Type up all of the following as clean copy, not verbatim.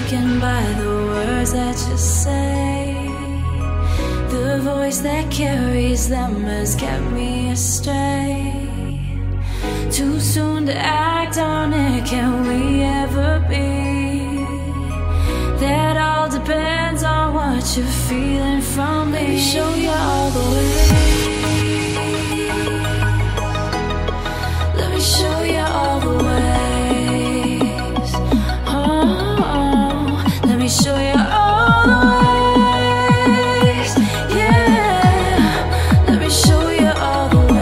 taken by the words that you say. The voice that carries them has kept me astray. Too soon to act on it, can we ever be? That all depends on what you're feeling from me. Let me show you all the way. Let me show you all the ways. Oh, let me show you all the ways. Yeah, let me show you all the ways.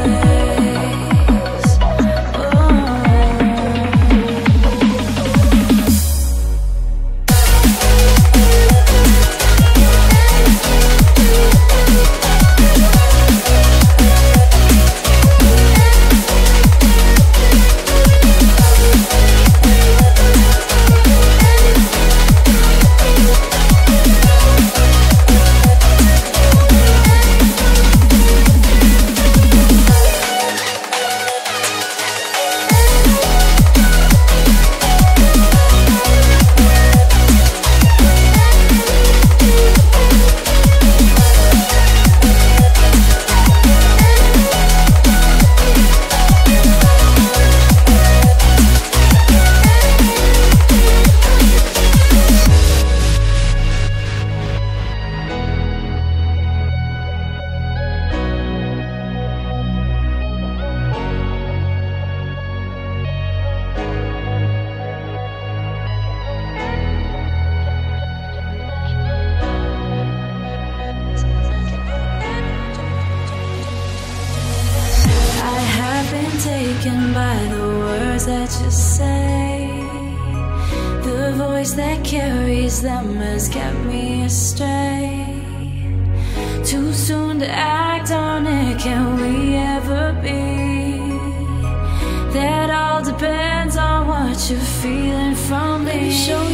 Taken by the words that you say. The voice that carries them has kept me astray. Too soon to act on it, can we ever be? That all depends on what you're feeling from me. Let me show